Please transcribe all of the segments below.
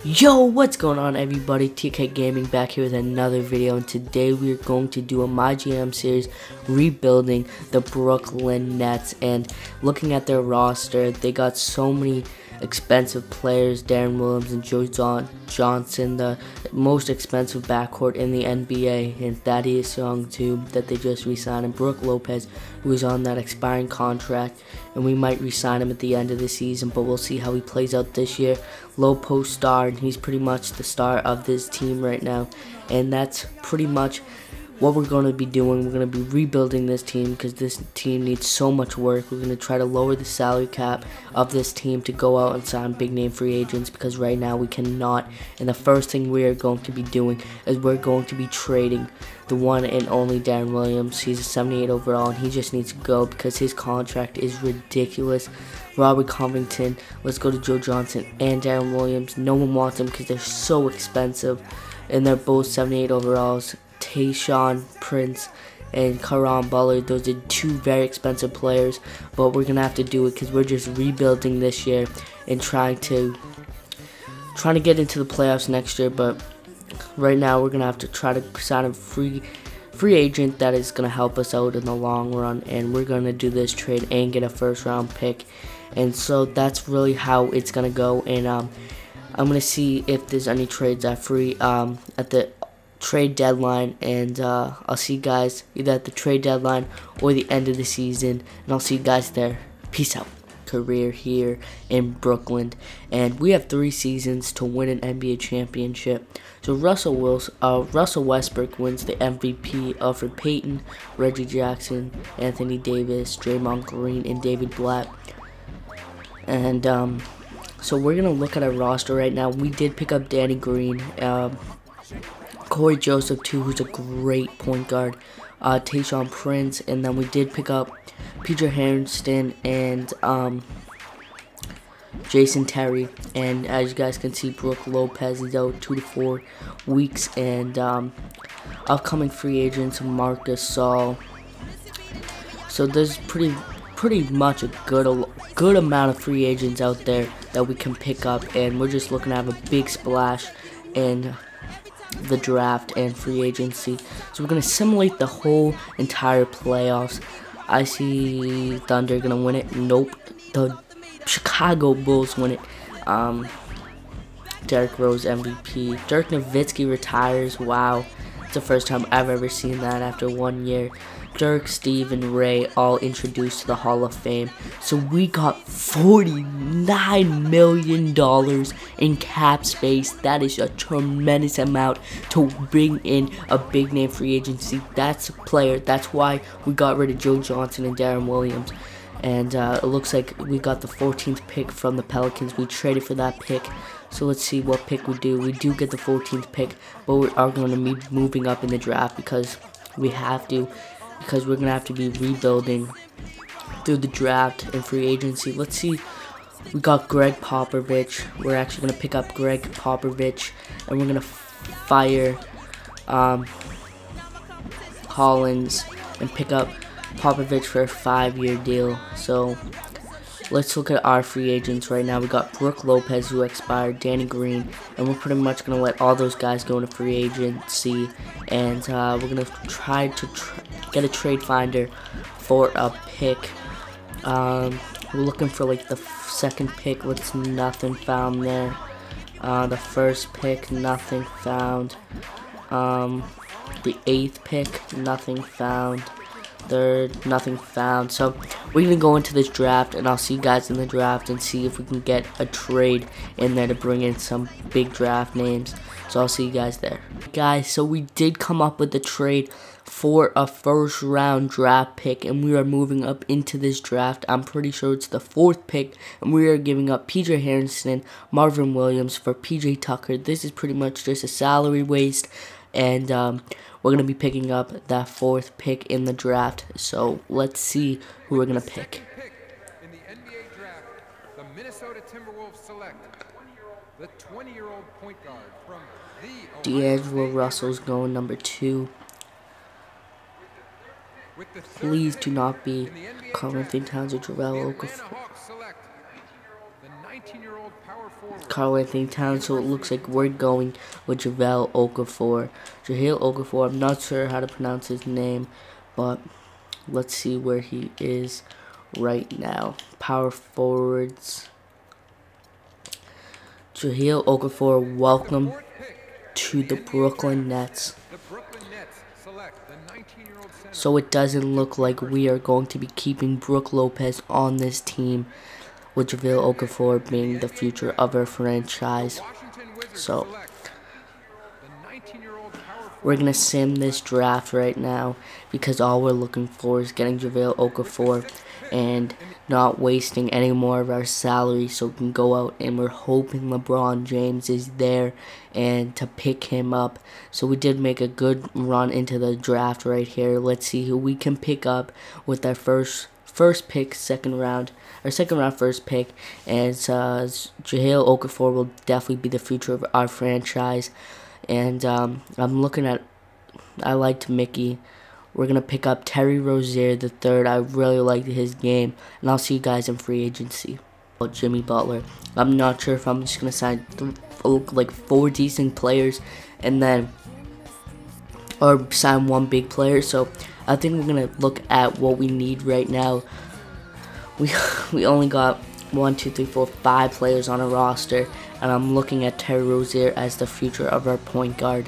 Yo, what's going on everybody? TK Gaming back here with another video, and today we are going to do a My GM series rebuilding the Brooklyn Nets. And looking at their roster, they got so many expensive players: Darren Williams and Joe Johnson, the most expensive backcourt in the NBA, and Thaddeus Young too, that they just re-signed, and Brook Lopez, who is on that expiring contract, and we might re-sign him at the end of the season, but we'll see how he plays out this year. Low post star, and he's pretty much the star of this team right now, and that's pretty much what we're going to be doing. We're going to be rebuilding this team because this team needs so much work. We're going to try to lower the salary cap of this team to go out and sign big name free agents, because right now we cannot. And the first thing we are going to be doing is we're going to be trading the one and only Darren Williams. He's a 78 overall, and he just needs to go because his contract is ridiculous. Robert Covington, let's go to Joe Johnson and Darren Williams. No one wants them because they're so expensive, and they're both 78 overalls. Tayshaun Prince and Caron Butler, those are two very expensive players, but we're gonna have to do it because we're just rebuilding this year and trying to get into the playoffs next year. But right now we're gonna have to try to sign a free agent that is gonna help us out in the long run, and we're gonna do this trade and get a first round pick. And so that's really how it's gonna go. And I'm gonna see if there's any trades at the trade deadline, and I'll see you guys either at the trade deadline or the end of the season, and I'll see you guys there. Peace out. Career here in Brooklyn, and we have 3 seasons to win an NBA championship. So Russell Westbrook wins the MVP. Alfred Payton, Reggie Jackson, Anthony Davis, Draymond Green, and David Blatt. And so we're gonna look at our roster right now. We did pick up Danny Green, Corey Joseph too, who's a great point guard, Tayshaun Prince, and then we did pick up P.J. Harrison and Jason Terry. And as you guys can see, Brook Lopez is out 2 to 4 weeks, and upcoming free agents Marc Gasol. So there's pretty much a good amount of free agents out there that we can pick up, and we're just looking to have a big splash in the draft and free agency. So we're going to simulate the whole entire playoffs. I see Thunder going to win it. Nope. The Chicago Bulls win it. Derrick Rose MVP. Dirk Nowitzki retires. Wow. It's the first time I've ever seen that after 1 year. Dirk, Steve, and Ray all introduced to the Hall of Fame. So we got $49 million in cap space. That is a tremendous amount to bring in a big name free agency. That's a player. That's why we got rid of Joe Johnson and Darren Williams. And it looks like we got the 14th pick from the Pelicans. We traded for that pick. So let's see what pick we do. We do get the 14th pick, but we are going to be moving up in the draft because we have to. Because we're going to have to be rebuilding through the draft and free agency. Let's see. We got Greg Popovich. We're actually going to pick up Greg Popovich, and we're going to fire Collins and pick up Popovich for a 5-year deal. So let's look at our free agents right now. We got Brook Lopez, who expired, Danny Green, and we're pretty much going to let all those guys go into free agency. And we're going to try to get a trade finder for a pick. We're looking for like the 2nd pick. What's nothing found there. The 1st pick, nothing found. The 8th pick, nothing found. 3rd, nothing found. So we're gonna go into this draft, and I'll see you guys in the draft and see if we can get a trade in there to bring in some big draft names. So I'll see you guys there. Guys, so we did come up with a trade for a 1st round draft pick, and we are moving up into this draft. I'm pretty sure it's the 4th pick, and we are giving up P.J. Harrison, Marvin Williams for P.J. Tucker. This is pretty much just a salary waste, and we're going to be picking up that 4th pick in the draft. So let's see who we're going to pick. In the NBA draft, the Minnesota Timberwolves select the 20-year-old point guard from the D'Angelo Russell's going number 2. Please do not be Karl Anthony Towns or Jarrell Okafor. 19-year-old power forward. Karl-Anthony Towns, so it looks like we're going with Jahlil Okafor. Jahlil Okafor, I'm not sure how to pronounce his name, but let's see where he is right now. Power forwards. Jahlil Okafor, welcome to the Brooklyn Nets. The Brooklyn Nets select the 19-year-old center. So it doesn't look like we are going to be keeping Brook Lopez on this team, with Jahlil Okafor being the future of our franchise. Washington Wizards So select the 19-year-old power forward. we're going to sim this draft right now because all we're looking for is getting Jahlil Okafor and not wasting any more of our salary so we can go out, and we're hoping LeBron James is there and to pick him up. So we did make a good run into the draft right here. Let's see who we can pick up with our first pick, second round first pick, and Jahlil Okafor will definitely be the future of our franchise. And I'm looking at, I liked Mickey. We're going to pick up Terry Rozier III. I really liked his game, and I'll see you guys in free agency. Jimmy Butler. I'm not sure if I'm just going to sign like 4 decent players and then, or sign 1 big player. So I think we're going to look at what we need right now. We only got 1, 2, 3, 4, 5 players on a roster, and I'm looking at Terry Rozier as the future of our point guard,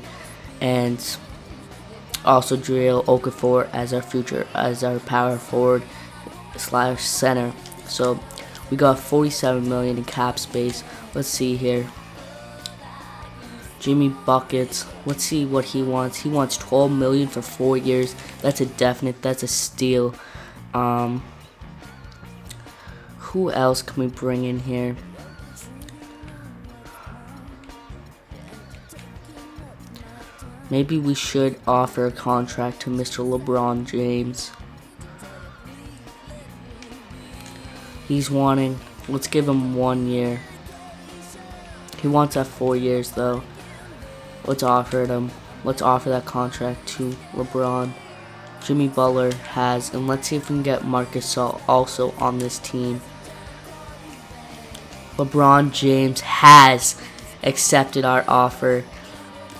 and also Jahlil Okafor as our future, as our power forward / center. So we got 47 million in cap space. Let's see here. Jimmy Buckets. Let's see what he wants. He wants 12 million for 4 years. That's a definite. That's a steal. Who else can we bring in here? Maybe we should offer a contract to Mr. LeBron James. He's wanting, let's give him 1 year. He wants that 4 years though. Let's offer that contract to LeBron. Jimmy Butler has, and let's see if we can get Marc Gasol also on this team. LeBron James has accepted our offer,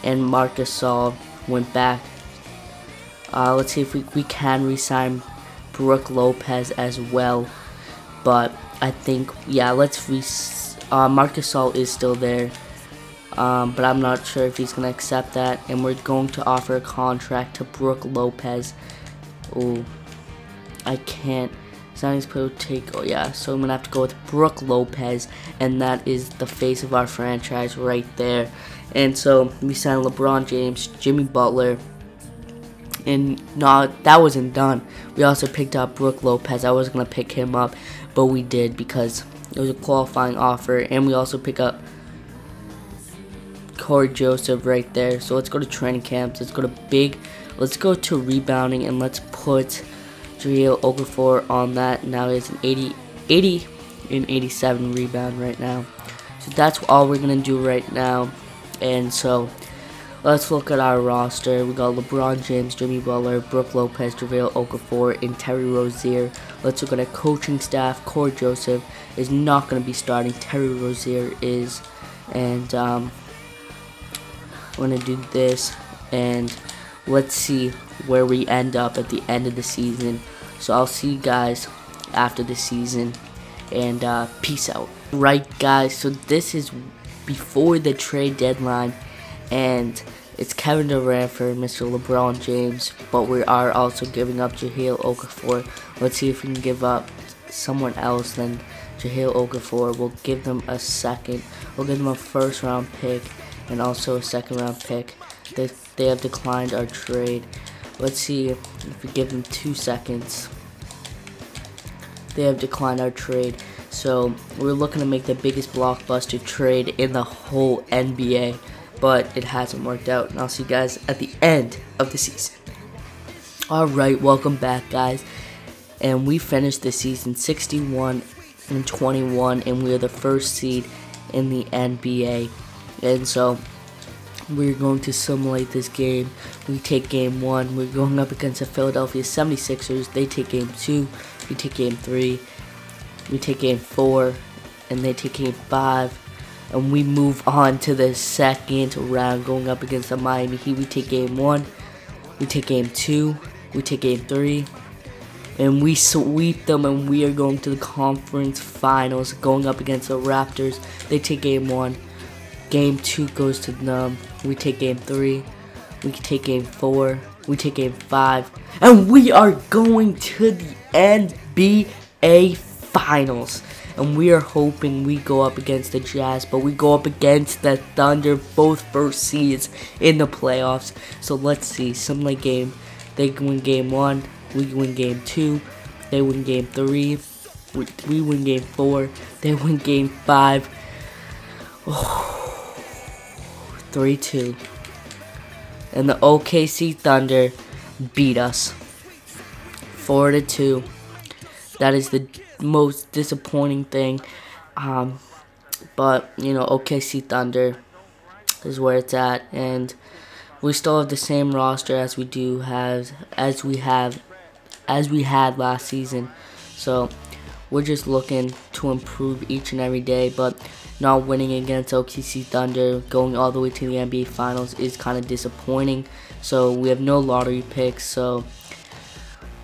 and Marc Gasol went back. Let's see if we can re-sign Brook Lopez as well. But I think, yeah, Marc Gasol is still there. But I'm not sure if he's going to accept that. And we're going to offer a contract to Brook Lopez. Oh, I can't. Sonny's player will take, oh yeah, so I'm going to have to go with Brook Lopez. And that is the face of our franchise right there. And so we signed LeBron James, Jimmy Butler, and that wasn't done. We also picked up Brook Lopez. I wasn't going to pick him up, but we did because it was a qualifying offer. And we also pick up Cory Joseph right there. So let's go to training camps. Let's go to rebounding, and let's put Jahlil Okafor on that. Now it's an 80 and 87 rebound right now. So that's all we're going to do right now. And so let's look at our roster. We got LeBron James, Jimmy Butler, Brook Lopez, Jahlil Okafor, and Terry Rozier. Let's look at our coaching staff. Cory Joseph is not going to be starting. Terry Rozier is. And we're going to do this. And let's see where we end up at the end of the season. So I'll see you guys after the season. And peace out. Right, guys, so this is before the trade deadline, and it's Kevin Durant for Mr. LeBron James, but we are also giving up Jahlil Okafor. Let's see if we can give up someone else than Jahlil Okafor. We'll give them a second. We'll give them a first round pick and also a second round pick. They have declined our trade. Let's see if we give them 2 seconds. They have declined our trade. So we're looking to make the biggest blockbuster trade in the whole NBA, but it hasn't worked out. And I'll see you guys at the end of the season. Alright, welcome back, guys. And we finished the season 61-21, and we're the first seed in the NBA. And so we're going to simulate this game. We take game 1. We're going up against the Philadelphia 76ers. They take game 2. We take game 3. We take game 4, and they take game 5. And we move on to the second round, going up against the Miami Heat. We take game 1, we take game 2, we take game 3, and we sweep them, and we are going to the conference finals, going up against the Raptors. They take game 1, game 2 goes to them. We take game 3, we take game 4, we take game 5, and we are going to the NBA finals. And we are hoping we go up against the Jazz, but we go up against the Thunder, both first seeds in the playoffs. So let's see, Sunday game, they win game 1, we win game 2, they win game 3, we win game 4, they win game 5. 3-2. And the OKC Thunder beat us 4-2. That is the most disappointing thing, but you know, OKC Thunder is where it's at, and we still have the same roster as we had last season. So we're just looking to improve each and every day, but not winning against OKC Thunder, going all the way to the NBA Finals is kind of disappointing. So we have no lottery picks, so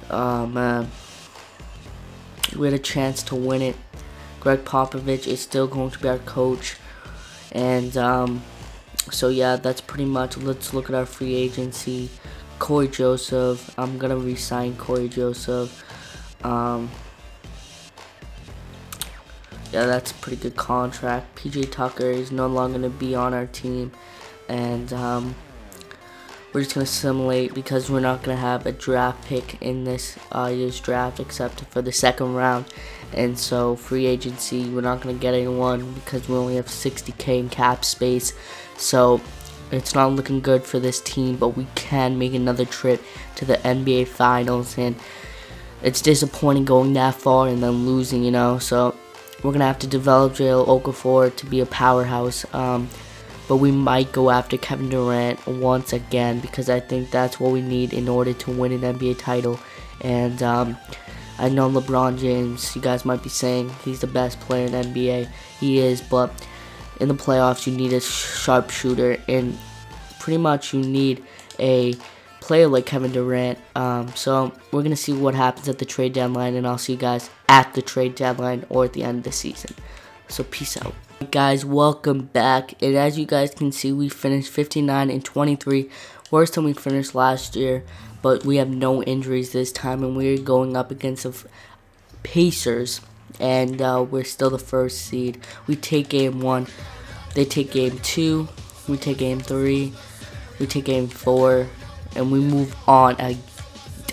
man, we had a chance to win it. Greg Popovich is still going to be our coach, and so yeah, that's pretty much. Let's look at our free agency. Corey Joseph, I'm gonna re-sign Corey Joseph. Yeah, that's a pretty good contract. PJ Tucker is no longer gonna be on our team, and we're just going to simulate because we're not going to have a draft pick in this year's draft except for the second round. And so free agency, we're not going to get anyone because we only have $60K in cap space. So it's not looking good for this team, but we can make another trip to the NBA Finals. And it's disappointing going that far and then losing, you know. So we're going to have to develop Jahlil Okafor to be a powerhouse. But we might go after Kevin Durant once again because I think that's what we need in order to win an NBA title. And I know LeBron James, you guys might be saying he's the best player in the NBA. He is, but in the playoffs you need a sharpshooter, and pretty much you need a player like Kevin Durant. So we're going to see what happens at the trade deadline, and I'll see you guys at the trade deadline or at the end of the season. So peace out. Guys, welcome back, and as you guys can see, we finished 59-23, worse than we finished last year, but we have no injuries this time, and we're going up against the Pacers, and we're still the first seed. We take game 1, they take game 2, we take game 3, we take game 4, and we move on.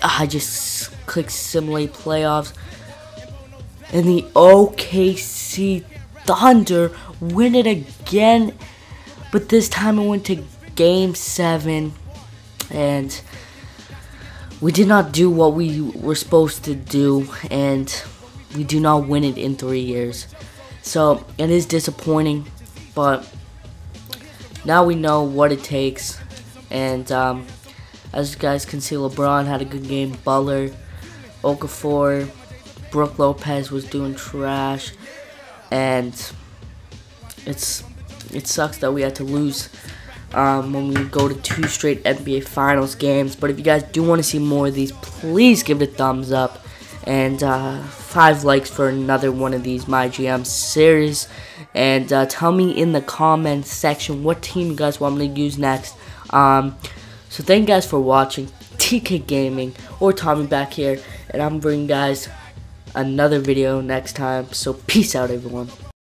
I just clicked simulate playoffs, and the OKC Thunder win it again, but this time it went to game 7, and we did not do what we were supposed to do, and we do not win it in 3 years. So it is disappointing, but now we know what it takes. And as you guys can see, LeBron had a good game. Butler, Okafor, Brook Lopez was doing trash. And it sucks that we had to lose when we go to 2 straight NBA Finals games. But if you guys do want to see more of these, please give it a thumbs up. And 5 likes for another one of these MyGM series. And tell me in the comments section what team you guys want me to use next. So thank you guys for watching. TK Gaming or Tommy back here. And I'm bringing guys another video next time, so peace out everyone.